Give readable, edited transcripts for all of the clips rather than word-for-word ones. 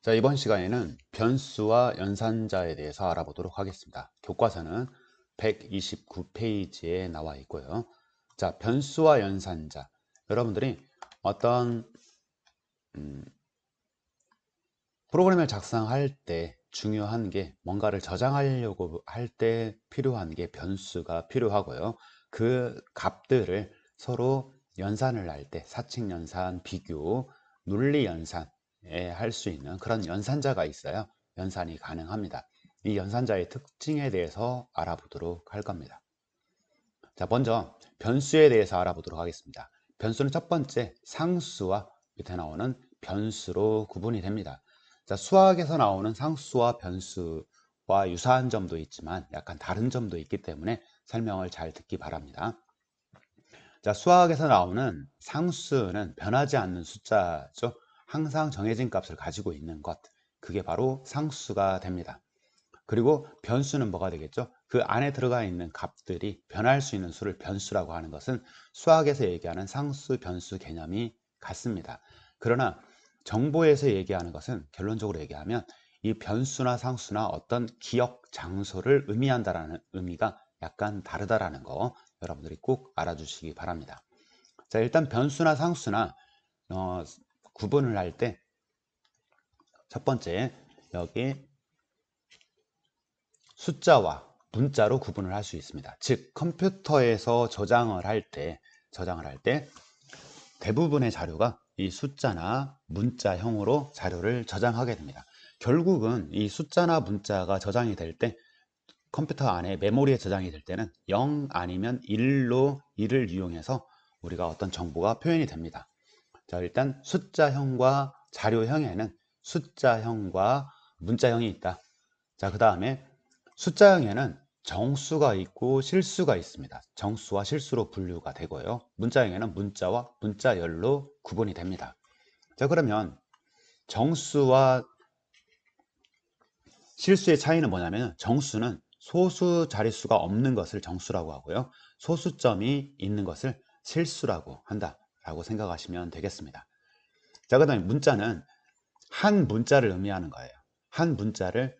자, 이번 시간에는 변수와 연산자에 대해서 알아보도록 하겠습니다. 교과서는 129페이지에 나와 있고요. 자, 변수와 연산자. 여러분들이 어떤 프로그램을 작성할 때 중요한 게 뭔가를 저장하려고 할 때 필요한 게 변수가 필요하고요. 그 값들을 서로 연산을 할 때 사칙연산, 비교, 논리연산에 할 수 있는 그런 연산자가 있어요. 연산이 가능합니다. 이 연산자의 특징에 대해서 알아보도록 할 겁니다. 자, 먼저 변수에 대해서 알아보도록 하겠습니다. 변수는 첫 번째 상수와 밑에 나오는 변수로 구분이 됩니다. 자, 수학에서 나오는 상수와 변수와 유사한 점도 있지만 약간 다른 점도 있기 때문에 설명을 잘 듣기 바랍니다. 자, 수학에서 나오는 상수는 변하지 않는 숫자죠. 항상 정해진 값을 가지고 있는 것. 그게 바로 상수가 됩니다. 그리고 변수는 뭐가 되겠죠? 그 안에 들어가 있는 값들이 변할 수 있는 수를 변수라고 하는 것은 수학에서 얘기하는 상수, 변수 개념이 같습니다. 그러나 정보에서 얘기하는 것은 결론적으로 얘기하면 이 변수나 상수나 어떤 기억 장소를 의미한다라는 의미가 약간 다르다라는 거 여러분들이 꼭 알아주시기 바랍니다. 자, 일단 변수나 상수나 구분을 할 때 첫 번째 여기 숫자와 문자로 구분을 할 수 있습니다. 즉 컴퓨터에서 저장을 할 때 대부분의 자료가 이 숫자나 문자형으로 자료를 저장하게 됩니다. 결국은 이 숫자나 문자가 저장이 될 때 컴퓨터 안에 메모리에 저장이 될 때는 0 아니면 1을 이용해서 우리가 어떤 정보가 표현이 됩니다. 자, 일단 숫자형과 자료형에는 숫자형과 문자형이 있다. 자, 그 다음에 숫자형에는 정수가 있고 실수가 있습니다. 정수와 실수로 분류가 되고요. 문자형에는 문자와 문자열로 구분이 됩니다. 자, 그러면 정수와 실수의 차이는 뭐냐면 정수는 소수 자릿수가 없는 것을 정수라고 하고요. 소수점이 있는 것을 실수라고 한다라고 생각하시면 되겠습니다. 자, 그 다음에 문자는 한 문자를 의미하는 거예요. 한 문자를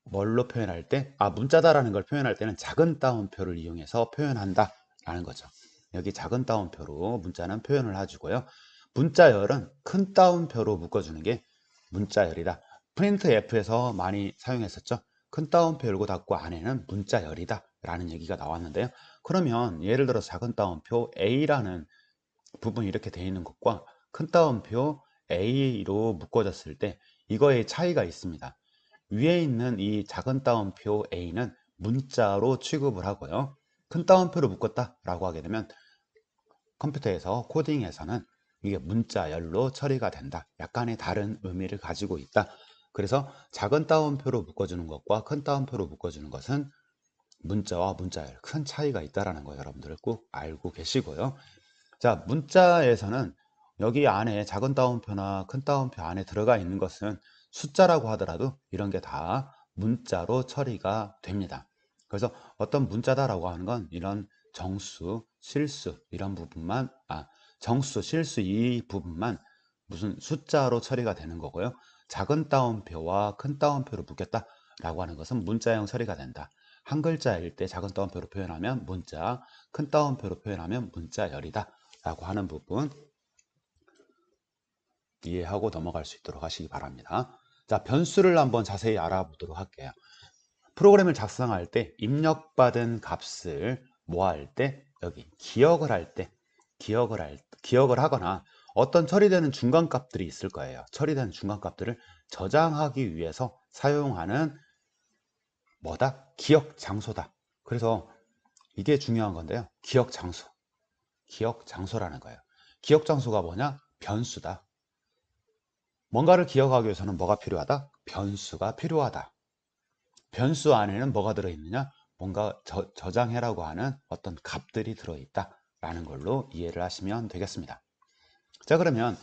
뭘로 표현할 때, 문자다라는 걸 표현할 때는 작은 따옴표를 이용해서 표현한다 라는 거죠. 여기 작은 따옴표로 문자는 표현을 해주고요. 문자열은 큰 따옴표로 묶어주는 게 문자열이다. 프린트 F에서 많이 사용했었죠. 큰 따옴표 열고 닫고 안에는 문자열이다 라는 얘기가 나왔는데요. 그러면 예를 들어 작은 따옴표 A라는 부분이 이렇게 되어 있는 것과 큰 따옴표 A로 묶어졌을 때 이거의 차이가 있습니다. 위에 있는 이 작은 따옴표 A는 문자로 취급을 하고요. 큰 따옴표로 묶었다 라고 하게 되면 컴퓨터에서 코딩에서는 이게 문자열로 처리가 된다. 약간의 다른 의미를 가지고 있다. 그래서 작은 따옴표로 묶어주는 것과 큰 따옴표로 묶어주는 것은 문자와 문자열 큰 차이가 있다는 거 여러분들 꼭 알고 계시고요. 자, 문자에서는 여기 안에 작은 따옴표나 큰 따옴표 안에 들어가 있는 것은 숫자라고 하더라도 이런 게 다 문자로 처리가 됩니다. 그래서 어떤 문자다라고 하는 건 이런 정수, 실수 이런 부분만 정수, 실수 이 부분만 무슨 숫자로 처리가 되는 거고요. 작은 따옴표와 큰 따옴표로 묶였다라고 하는 것은 문자형 처리가 된다. 한 글자일 때 작은 따옴표로 표현하면 문자, 큰 따옴표로 표현하면 문자열이다 라고 하는 부분 이해하고 넘어갈 수 있도록 하시기 바랍니다. 자, 변수를 한번 자세히 알아보도록 할게요. 프로그램을 작성할 때 입력받은 값을 뭐 할 때 여기 기억을 하거나 어떤 처리되는 중간값들이 있을 거예요. 처리되는 중간값들을 저장하기 위해서 사용하는 뭐다? 기억 장소다. 그래서 이게 중요한 건데요. 기억 장소라는 거예요. 기억 장소가 뭐냐? 변수다. 뭔가를 기억하기 위해서는 뭐가 필요하다? 변수가 필요하다. 변수 안에는 뭐가 들어있느냐? 뭔가 저장해라고 하는 어떤 값들이 들어있다 라는 걸로 이해를 하시면 되겠습니다. 자, 그러면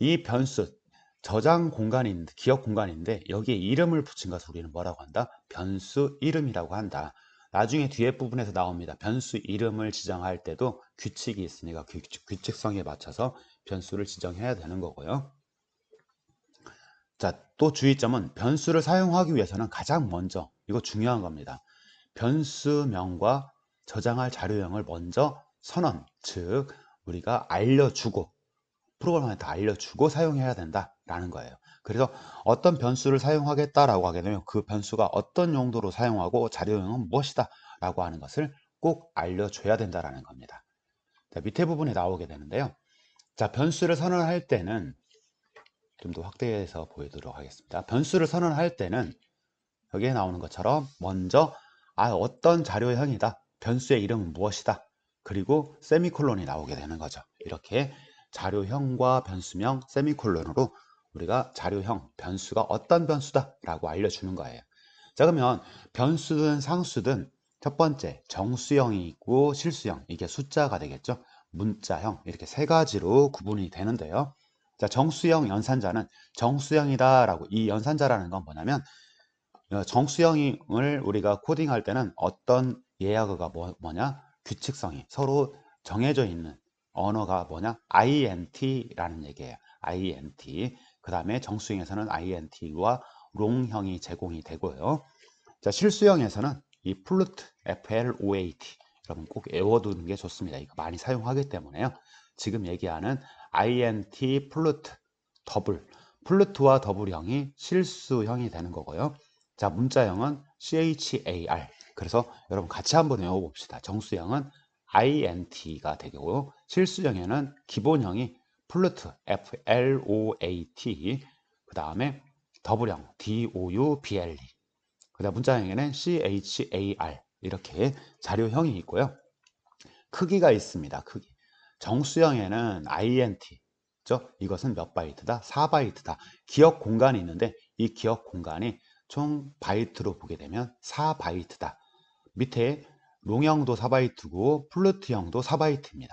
이 변수 저장 공간인데 기억 공간인데 여기에 이름을 붙인 것을 우리는 뭐라고 한다? 변수 이름이라고 한다. 나중에 뒤에 부분에서 나옵니다. 변수 이름을 지정할 때도 규칙이 있으니까 규칙성에 맞춰서 변수를 지정해야 되는 거고요. 자, 또 주의점은 변수를 사용하기 위해서는 가장 먼저, 이거 중요한 겁니다. 변수명과 저장할 자료형을 먼저 선언, 즉 우리가 알려주고, 프로그램한테 알려주고 사용해야 된다라는 거예요. 그래서 어떤 변수를 사용하겠다라고 하게 되면 그 변수가 어떤 용도로 사용하고 자료형은 무엇이다 라고 하는 것을 꼭 알려줘야 된다라는 겁니다. 자, 밑에 부분에 나오게 되는데요. 자, 변수를 선언할 때는 좀 더 확대해서 보여드리도록 하겠습니다. 변수를 선언할 때는 여기에 나오는 것처럼 먼저 어떤 자료형이다, 변수의 이름은 무엇이다, 그리고 세미콜론이 나오게 되는 거죠. 이렇게 자료형과 변수명 세미콜론으로 우리가 자료형, 변수가 어떤 변수다 라고 알려주는 거예요. 자, 그러면 변수든 상수든 첫 번째 정수형이 있고 실수형, 이게 숫자가 되겠죠. 문자형, 이렇게 세 가지로 구분이 되는데요. 자, 정수형 연산자는 정수형이다 라고, 이 연산자라는 건 뭐냐면 정수형을 우리가 코딩할 때는 어떤 예약어가 뭐냐, 규칙성이 서로 정해져 있는 언어가 뭐냐, int라는 얘기예요. int. 그 다음에 정수형에서는 int와 롱형이 제공이 되고요. 자, 실수형에서는 이 플루트, float, 여러분 꼭 외워두는 게 좋습니다. 이거 많이 사용하기 때문에요. 지금 얘기하는 int 플루트, 더블, 플루트와 더블형이 실수형이 되는 거고요. 자, 문자형은 char. 그래서 여러분 같이 한번 외워봅시다. 정수형은 int가 되고, 실수형에는 기본형이 플루트, float, 그 다음에 더블형 double, 그 다음 문자형에는 char, 이렇게 자료형이 있고요. 크기가 있습니다. 크기. 정수형에는 int, 이것은 몇 바이트다? 4바이트다. 기억 공간이 있는데 이 기억 공간이 총 바이트로 보게 되면 4바이트다. 밑에 롱형도 4바이트고 플루트형도 4바이트입니다.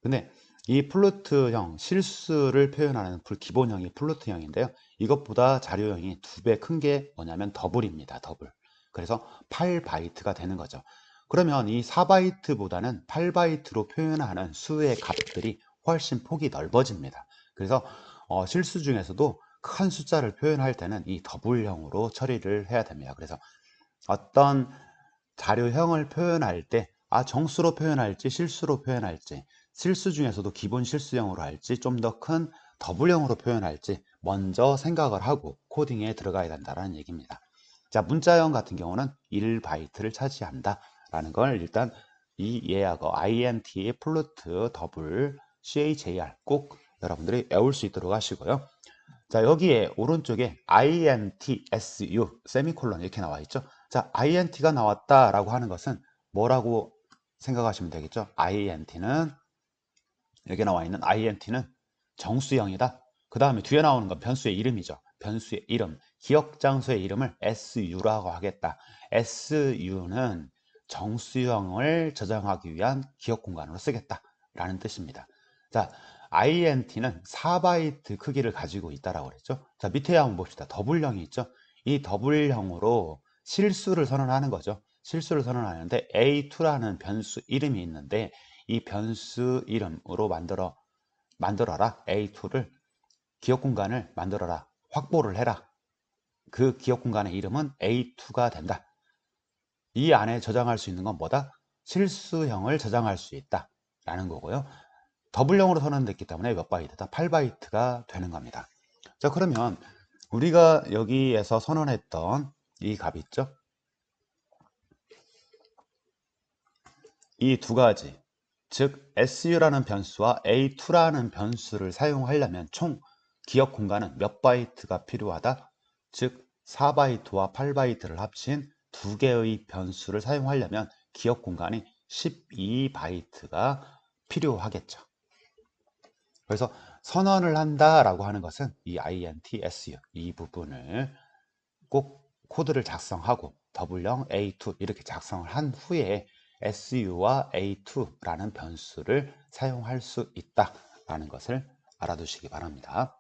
근데 이 플루트형, 실수를 표현하는 기본형이 플루트형인데요. 이것보다 자료형이 2배 큰 게 뭐냐면 더블입니다. 더블. 그래서 8바이트가 되는 거죠. 그러면 이 4바이트보다는 8바이트로 표현하는 수의 값들이 훨씬 폭이 넓어집니다. 그래서 실수 중에서도 큰 숫자를 표현할 때는 이 더블형으로 처리를 해야 됩니다. 그래서 어떤 자료형을 표현할 때 정수로 표현할지 실수로 표현할지, 실수 중에서도 기본 실수형으로 할지 좀 더 큰 더블형으로 표현할지 먼저 생각을 하고 코딩에 들어가야 된다는 얘기입니다. 자, 문자형 같은 경우는 1바이트를 차지한다 라는 걸 일단 이 예약어 int, 플루트, 더블, char 꼭 여러분들이 외울 수 있도록 하시고요. 자, 여기에 오른쪽에 intsu 세미콜론 이렇게 나와 있죠. 자, int가 나왔다라고 하는 것은 뭐라고 생각하시면 되겠죠. int는 여기 나와 있는 int는 정수형이다. 그 다음에 뒤에 나오는 건 변수의 이름이죠. 변수의 이름, 기억 장소의 이름을 su라고 하겠다. su는 정수형을 저장하기 위한 기억 공간으로 쓰겠다라는 뜻입니다. 자, int는 4바이트 크기를 가지고 있다라고 그랬죠. 자, 밑에 한번 봅시다. 더블형이 있죠. 이 더블형으로 실수를 선언하는 거죠. 실수를 선언하는데 a2라는 변수 이름이 있는데 이 변수 이름으로 만들어라. a2를 기억 공간을 만들어라. 확보를 해라. 그 기억 공간의 이름은 a2가 된다. 이 안에 저장할 수 있는 건 뭐다? 실수형을 저장할 수 있다 라는 거고요. 더블형으로 선언됐기 때문에 몇 바이트다? 8바이트가 되는 겁니다. 자, 그러면 우리가 여기에서 선언했던 이 값 있죠? 이 두 가지, 즉 su라는 변수와 a2라는 변수를 사용하려면 총 기억 공간은 몇 바이트가 필요하다? 즉 4바이트와 8바이트를 합친 두 개의 변수를 사용하려면 기억 공간이 12바이트가 필요하겠죠. 그래서 선언을 한다라고 하는 것은 이 int, su 이 부분을 꼭 코드를 작성하고 더블형 a2 이렇게 작성을 한 후에 su와 a2라는 변수를 사용할 수 있다라는 것을 알아두시기 바랍니다.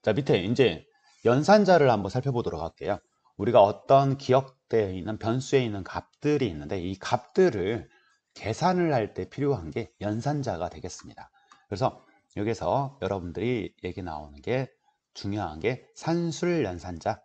자, 밑에 이제 연산자를 한번 살펴보도록 할게요. 우리가 어떤 기억되어 있는 변수에 있는 값들이 있는데 이 값들을 계산을 할 때 필요한 게 연산자가 되겠습니다. 그래서 여기서 여러분들이 얘기 나오는 게 중요한 게 산술연산자와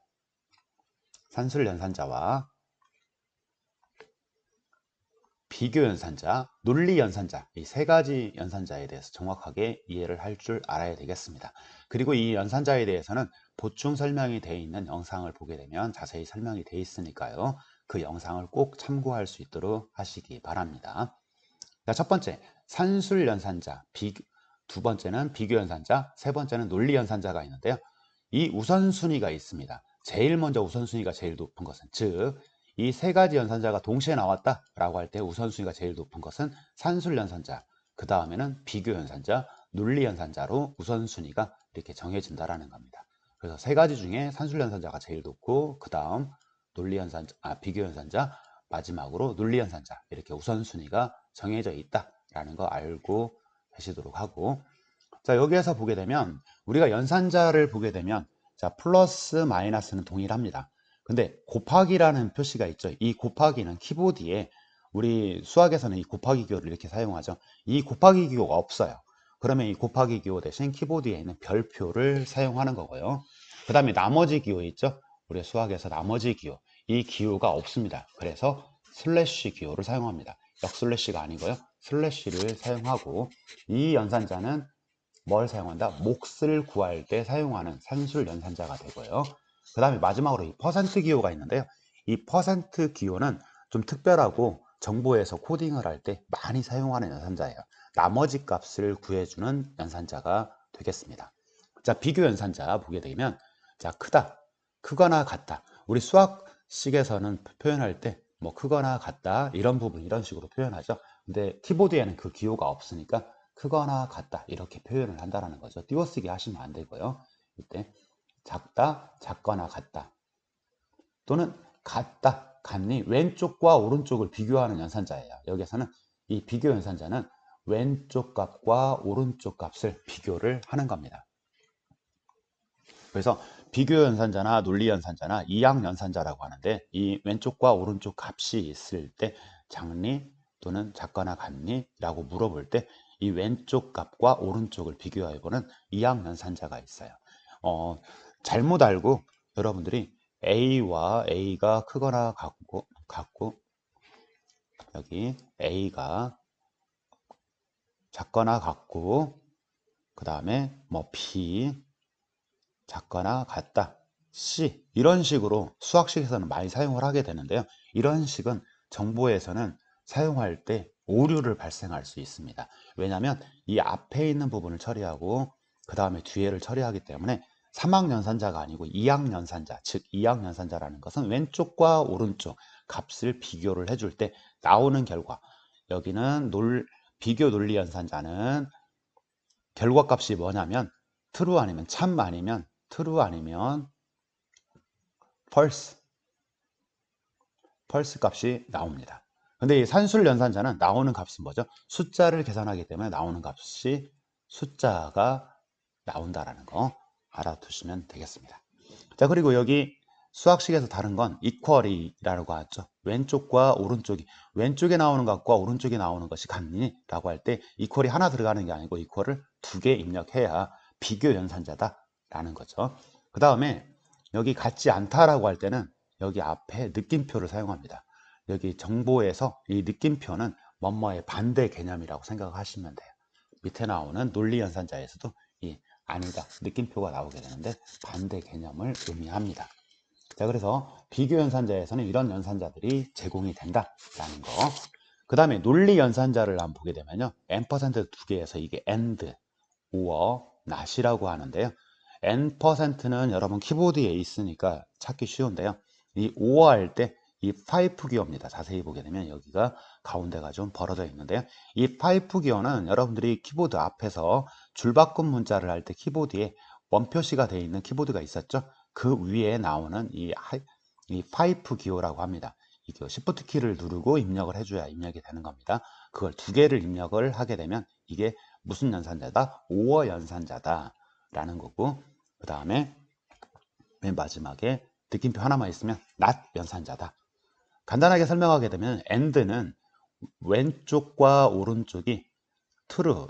비교연산자, 논리연산자, 이 세 가지 연산자에 대해서 정확하게 이해를 할 줄 알아야 되겠습니다. 그리고 이 연산자에 대해서는 보충 설명이 되어 있는 영상을 보게 되면 자세히 설명이 되어 있으니까요. 그 영상을 꼭 참고할 수 있도록 하시기 바랍니다. 자, 첫 번째, 산술연산자, 두 번째는 비교연산자, 세 번째는 논리연산자가 있는데요. 이 우선순위가 있습니다. 제일 먼저 우선순위가 제일 높은 것은, 즉 이 세 가지 연산자가 동시에 나왔다라고 할 때 우선순위가 제일 높은 것은 산술연산자, 그 다음에는 비교연산자, 논리연산자로 우선순위가 이렇게 정해진다라는 겁니다. 그래서 세 가지 중에 산술연산자가 제일 높고, 그 다음 비교연산자, 마지막으로 논리연산자, 이렇게 우선순위가 정해져 있다라는 거 알고 계시도록 하고, 자, 여기에서 보게 되면 우리가 연산자를 보게 되면 자, 플러스 마이너스는 동일합니다. 근데 곱하기라는 표시가 있죠. 이 곱하기는 키보드에, 우리 수학에서는 이 곱하기 기호를 이렇게 사용하죠. 이 곱하기 기호가 없어요. 그러면 이 곱하기 기호 대신 키보드에 있는 별표를 사용하는 거고요. 그 다음에 나머지 기호 있죠. 우리 수학에서 나머지 기호, 이 기호가 없습니다. 그래서 슬래시 기호를 사용합니다. 역슬래시가 아니고요. 슬래시를 사용하고, 이 연산자는 뭘 사용한다? 몫을 구할 때 사용하는 산술 연산자가 되고요. 그 다음에 마지막으로 이 퍼센트 기호가 있는데요. 이 퍼센트 기호는 좀 특별하고 정보에서 코딩을 할 때 많이 사용하는 연산자예요. 나머지 값을 구해주는 연산자가 되겠습니다. 자, 비교 연산자 보게 되면, 자, 크거나 같다. 우리 수학식에서는 표현할 때 뭐 크거나 같다 이런 부분 이런 식으로 표현하죠. 근데 키보드에는 그 기호가 없으니까 크거나 같다 이렇게 표현을 한다는 거죠. 띄워쓰기 하시면 안 되고요. 이때 작다, 작거나 같다, 또는 같다, 같니, 왼쪽과 오른쪽을 비교하는 연산자예요. 여기서는 이 비교 연산자는 왼쪽 값과 오른쪽 값을 비교를 하는 겁니다. 그래서 비교 연산자나 논리 연산자나 이항 연산자라고 하는데, 이 왼쪽과 오른쪽 값이 있을 때 작니 또는 작거나 같니 라고 물어볼 때 이 왼쪽 값과 오른쪽을 비교해보는 이항 연산자가 있어요. 잘못 알고 여러분들이 A와 A가 크거나 같고 여기 A가 작거나 같고, 그 다음에 뭐 B 작거나 같다, C, 이런 식으로 수학식에서는 많이 사용을 하게 되는데요. 이런 식은 정보에서는 사용할 때 오류를 발생할 수 있습니다. 왜냐하면 이 앞에 있는 부분을 처리하고 그 다음에 뒤에를 처리하기 때문에 삼항연산자가 아니고 이항연산자, 즉 이항연산자라는 것은 왼쪽과 오른쪽 값을 비교를 해줄 때 나오는 결과, 여기는 비교 논리연산자는 결과값이 뭐냐면 true 아니면 참, 아니면 true 아니면 false 값이 나옵니다. 근데 이 산술 연산자는 나오는 값은 뭐죠? 숫자를 계산하기 때문에 나오는 값이 숫자가 나온다라는 거 알아두시면 되겠습니다. 자, 그리고 여기 수학식에서 다른 건 equal이라고 하죠. 왼쪽과 오른쪽이, 왼쪽에 나오는 것과 오른쪽에 나오는 것이 같니? 라고 할 때 equal이 하나 들어가는 게 아니고 equal을 두 개 입력해야 비교 연산자다 라는 거죠. 그 다음에 여기 같지 않다라고 할 때는 여기 앞에 느낌표를 사용합니다. 여기 정보에서 이 느낌표는 뭐뭐의 반대 개념이라고 생각하시면 돼요. 밑에 나오는 논리 연산자에서도 이 아니다 느낌표가 나오게 되는데 반대 개념을 의미합니다. 자, 그래서 비교 연산자에서는 이런 연산자들이 제공이 된다라는 거. 그 다음에 논리 연산자를 한번 보게 되면요, n% 두 개에서 이게 and, or, not이라고 하는데요. n%는 여러분 키보드에 있으니까 찾기 쉬운데요. 이 or 할 때 이 파이프 기호입니다. 자세히 보게 되면 여기가 가운데가 좀 벌어져 있는데요. 이 파이프 기호는 여러분들이 키보드 앞에서 줄바꿈 문자를 할 때 키보드에 원표시가 되어 있는 키보드가 있었죠. 그 위에 나오는 이 파이프 기호라고 합니다. 이 기호 Shift 키를 누르고 입력을 해줘야 입력이 되는 겁니다. 그걸 두 개를 입력을 하게 되면 이게 무슨 연산자다? or 연산자다 라는 거고, 그 다음에 맨 마지막에 느낌표 하나만 있으면 not 연산자다. 간단하게 설명하게 되면 and는 왼쪽과 오른쪽이 true,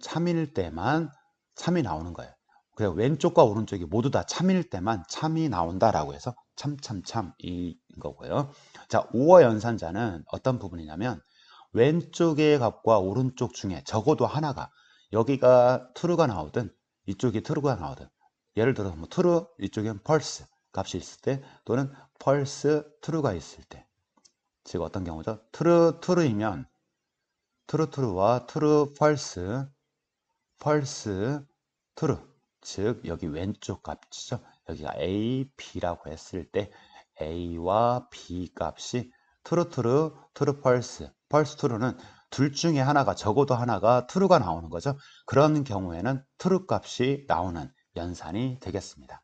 참일 때만 참이 나오는 거예요. 그래서 왼쪽과 오른쪽이 모두 다 참일 때만 참이 나온다라고 해서 참인 거고요. 자, 오어 연산자는 어떤 부분이냐면 왼쪽의 값과 오른쪽 중에 적어도 하나가, 여기가 true가 나오든 이쪽이 true가 나오든, 예를 들어서 뭐 true 이쪽엔 false 값이 있을 때, 또는 false true가 있을 때, 즉 어떤 경우죠? true이면 true와 true false, false true, 즉 여기 왼쪽 값이죠. 여기가 a, b라고 했을 때 a와 b 값이 true, false, false true는 둘 중에 하나가, 적어도 하나가 true가 나오는 거죠. 그런 경우에는 true 값이 나오는 연산이 되겠습니다.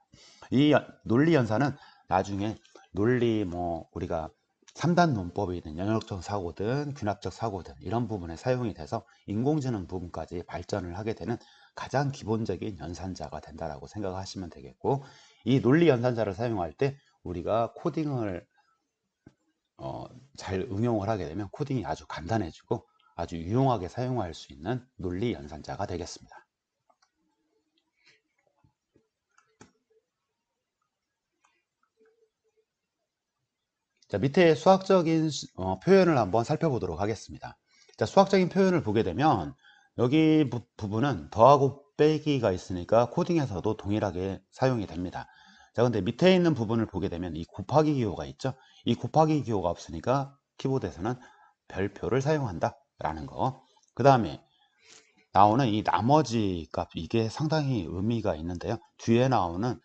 이 논리 연산은 나중에 논리 우리가 3단 논법이든 연역적 사고든 귀납적 사고든 이런 부분에 사용이 돼서 인공지능 부분까지 발전을 하게 되는 가장 기본적인 연산자가 된다라고 생각하시면 되겠고, 이 논리 연산자를 사용할 때 우리가 코딩을 잘 응용을 하게 되면 코딩이 아주 간단해지고 아주 유용하게 사용할 수 있는 논리 연산자가 되겠습니다. 자, 밑에 수학적인 표현을 한번 살펴보도록 하겠습니다. 자, 수학적인 표현을 보게 되면 여기 부분은 더하고 빼기가 있으니까 코딩에서도 동일하게 사용이 됩니다. 자, 근데 밑에 있는 부분을 보게 되면 이 곱하기 기호가 있죠. 이 곱하기 기호가 없으니까 키보드에서는 별표를 사용한다 라는 거. 그 다음에 나오는 이 나머지 값, 이게 상당히 의미가 있는데요. 뒤에 나오는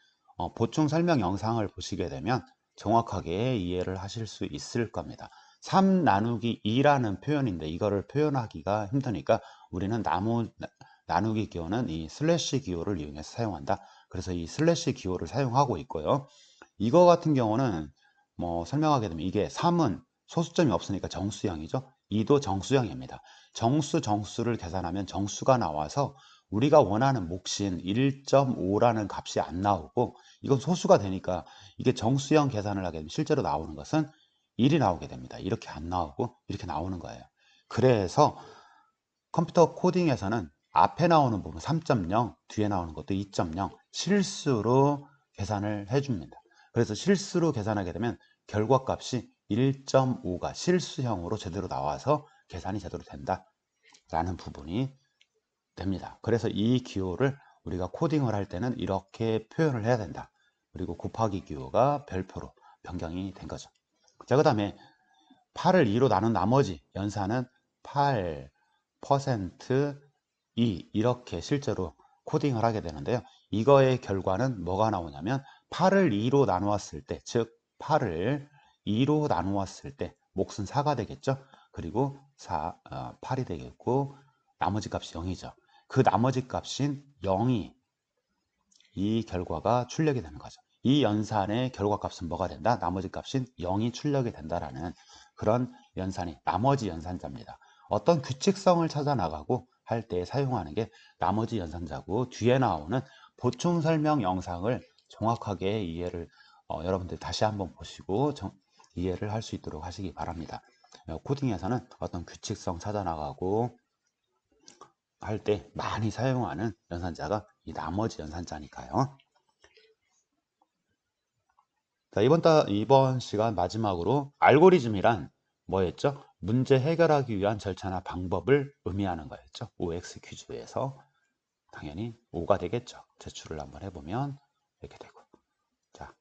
보충 설명 영상을 보시게 되면 정확하게 이해를 하실 수 있을 겁니다. 3 나누기 2라는 표현인데 이거를 표현하기가 힘드니까 우리는 나누기 기호는 이 슬래시 기호를 이용해서 사용한다. 그래서 이 슬래시 기호를 사용하고 있고요. 이거 같은 경우는 설명하게 되면 이게 3은 소수점이 없으니까 정수형이죠. 2도 정수형입니다. 정수를 계산하면 정수가 나와서 우리가 원하는 몫인 1.5라는 값이 안 나오고, 이건 소수가 되니까 이게 정수형 계산을 하게 되면 실제로 나오는 것은 1이 나오게 됩니다. 이렇게 안 나오고 이렇게 나오는 거예요. 그래서 컴퓨터 코딩에서는 앞에 나오는 부분 3.0, 뒤에 나오는 것도 2.0 실수로 계산을 해줍니다. 그래서 실수로 계산하게 되면 결과값이 1.5가 실수형으로 제대로 나와서 계산이 제대로 된다 라는 부분이 됩니다. 그래서 이 기호를 우리가 코딩을 할 때는 이렇게 표현을 해야 된다. 그리고 곱하기 기호가 별표로 변경이 된 거죠. 자, 그 다음에 8을 2로 나눈 나머지 연산은 8 2 이렇게 실제로 코딩을 하게 되는데요. 이거의 결과는 뭐가 나오냐면 8을 2로 나누었을 때, 즉 8을 2로 나누었을 때 몫은 4가 되겠죠. 그리고 8이 되겠고 나머지 값이 0이죠. 그 나머지 값인 0이 이 결과가 출력이 되는 거죠. 이 연산의 결과값은 뭐가 된다? 나머지 값인 0이 출력이 된다라는 그런 연산이 나머지 연산자입니다. 어떤 규칙성을 찾아 나가고 할 때 사용하는 게 나머지 연산자고, 뒤에 나오는 보충 설명 영상을 정확하게 이해를 여러분들 다시 한번 보시고 이해를 할 수 있도록 하시기 바랍니다. 코딩에서는 어떤 규칙성 찾아 나가고 할 때 많이 사용하는 연산자가 이 나머지 연산자니까요. 자, 이번 시간 마지막으로 알고리즘이란 뭐였죠? 문제 해결하기 위한 절차나 방법을 의미하는 거였죠. OX 퀴즈에서 당연히 5가 되겠죠. 제출을 한번 해보면 이렇게 되고. 자,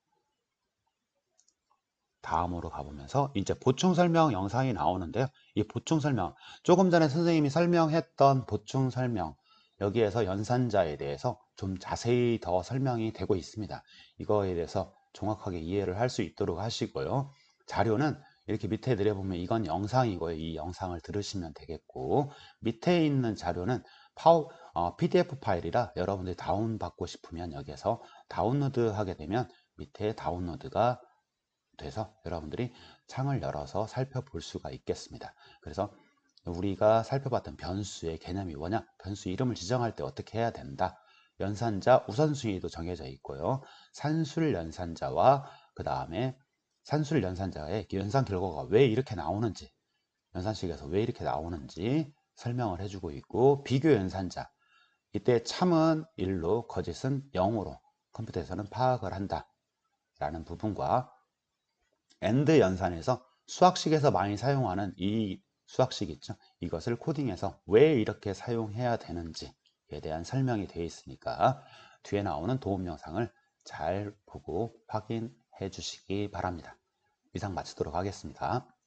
다음으로 가보면서 이제 보충 설명 영상이 나오는데요. 이 보충 설명, 조금 전에 선생님이 설명했던 보충 설명, 여기에서 연산자에 대해서 좀 자세히 더 설명이 되고 있습니다. 이거에 대해서 정확하게 이해를 할 수 있도록 하시고요. 자료는 이렇게 밑에 내려보면 이건 영상이고요. 이 영상을 들으시면 되겠고, 밑에 있는 자료는 PDF 파일이라 여러분들이 다운받고 싶으면 여기에서 다운로드 하게 되면 밑에 다운로드가 돼서 여러분들이 창을 열어서 살펴볼 수가 있겠습니다. 그래서 우리가 살펴봤던 변수의 개념이 뭐냐? 변수 이름을 지정할 때 어떻게 해야 된다? 연산자 우선순위도 정해져 있고요. 산술 연산자와 그 다음에 산술 연산자의 연산 결과가 왜 이렇게 나오는지, 연산식에서 왜 이렇게 나오는지 설명을 해주고 있고, 비교 연산자, 이때 참은 1로 거짓은 0으로 컴퓨터에서는 파악을 한다 라는 부분과, AND 연산에서 수학식에서 많이 사용하는 이 수학식 있죠, 이것을 코딩해서 왜 이렇게 사용해야 되는지에 대한 설명이 되어 있으니까 뒤에 나오는 도움 영상을 잘 보고 확인해 주시기 바랍니다. 이상 마치도록 하겠습니다.